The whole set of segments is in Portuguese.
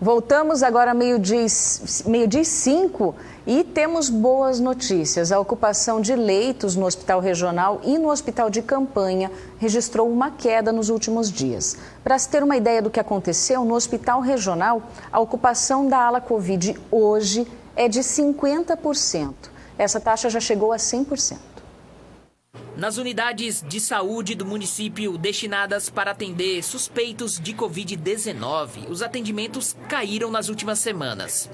Voltamos agora meio-dia e 5 e temos boas notícias. A ocupação de leitos no Hospital Regional e no Hospital de Campanha registrou uma queda nos últimos dias. Para se ter uma ideia do que aconteceu, no Hospital Regional, a ocupação da ala Covid hoje é de 50%. Essa taxa já chegou a 100%. Nas unidades de saúde do município destinadas para atender suspeitos de Covid-19, os atendimentos caíram nas últimas semanas.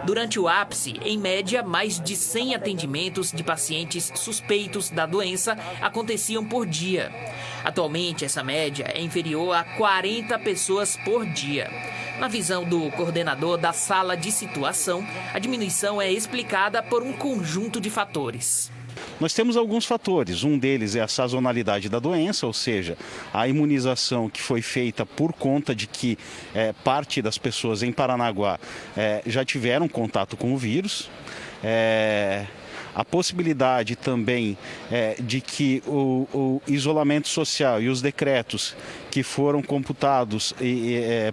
Durante o ápice, em média, mais de 100 atendimentos de pacientes suspeitos da doença aconteciam por dia. Atualmente, essa média é inferior a 40 pessoas por dia. Na visão do coordenador da sala de situação, a diminuição é explicada por um conjunto de fatores. Nós temos alguns fatores, um deles é a sazonalidade da doença, ou seja, a imunização que foi feita por conta de que parte das pessoas em Paranaguá já tiveram contato com o vírus. A possibilidade também de que o isolamento social e os decretos que foram computados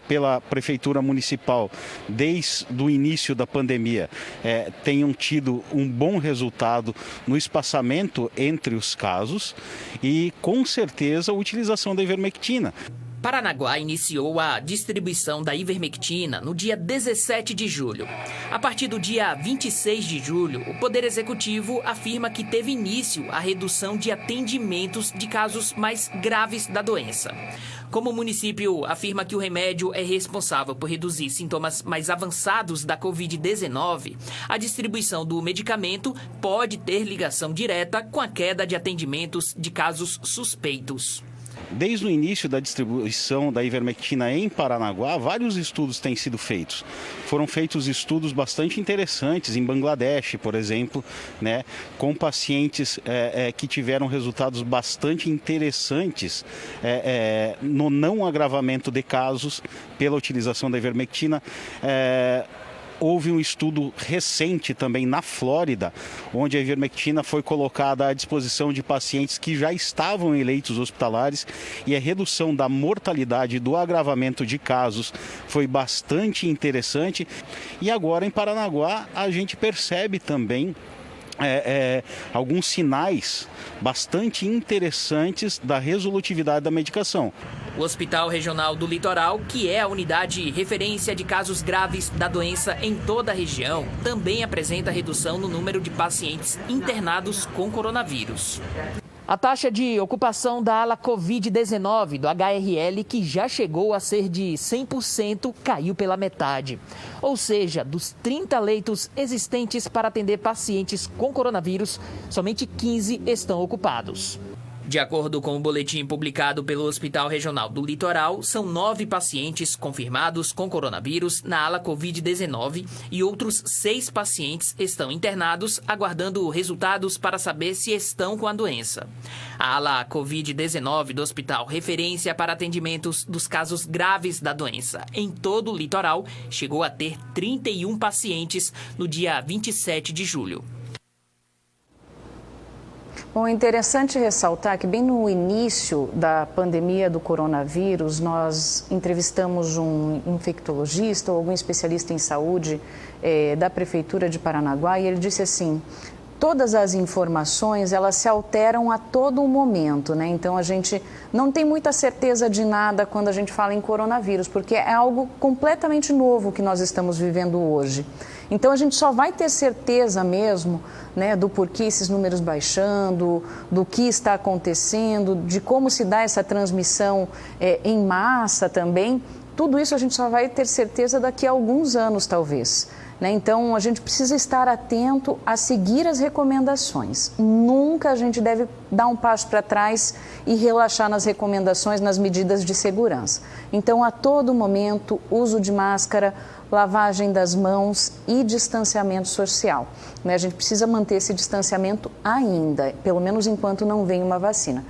pela Prefeitura Municipal desde o início da pandemia tenham tido um bom resultado no espaçamento entre os casos e, com certeza, a utilização da ivermectina. Paranaguá iniciou a distribuição da ivermectina no dia 17 de julho. A partir do dia 26 de julho, o Poder Executivo afirma que teve início a redução de atendimentos de casos mais graves da doença. Como o município afirma que o remédio é responsável por reduzir sintomas mais avançados da Covid-19, a distribuição do medicamento pode ter ligação direta com a queda de atendimentos de casos suspeitos. Desde o início da distribuição da ivermectina em Paranaguá, vários estudos têm sido feitos. Foram feitos estudos bastante interessantes em Bangladesh, por exemplo, com pacientes que tiveram resultados bastante interessantes no não agravamento de casos pela utilização da ivermectina. Houve um estudo recente também na Flórida, onde a ivermectina foi colocada à disposição de pacientes que já estavam em leitos hospitalares e a redução da mortalidade e do agravamento de casos foi bastante interessante. E agora em Paranaguá a gente percebe também alguns sinais bastante interessantes da resolutividade da medicação. O Hospital Regional do Litoral, que é a unidade referência de casos graves da doença em toda a região, também apresenta redução no número de pacientes internados com coronavírus. A taxa de ocupação da ala Covid-19 do HRL, que já chegou a ser de 100%, caiu pela metade. Ou seja, dos 30 leitos existentes para atender pacientes com coronavírus, somente 15 estão ocupados. De acordo com o boletim publicado pelo Hospital Regional do Litoral, são 9 pacientes confirmados com coronavírus na ala Covid-19 e outros 6 pacientes estão internados aguardando resultados para saber se estão com a doença. A ala Covid-19 do hospital, referência para atendimentos dos casos graves da doença em todo o litoral, chegou a ter 31 pacientes no dia 27 de julho. Bom, é interessante ressaltar que bem no início da pandemia do coronavírus, nós entrevistamos um infectologista ou algum especialista em saúde da Prefeitura de Paranaguá e ele disse assim: todas as informações, elas se alteram a todo momento, né? Então, a gente não tem muita certeza de nada quando a gente fala em coronavírus, porque é algo completamente novo que nós estamos vivendo hoje. Então, a gente só vai ter certeza mesmo, do porquê esses números baixando, do que está acontecendo, de como se dá essa transmissão em massa também. Tudo isso a gente só vai ter certeza daqui a alguns anos, talvez. Então, a gente precisa estar atento a seguir as recomendações. Nunca a gente deve dar um passo para trás e relaxar nas recomendações, nas medidas de segurança. Então, a todo momento, uso de máscara, lavagem das mãos e distanciamento social. A gente precisa manter esse distanciamento ainda, pelo menos enquanto não vem uma vacina.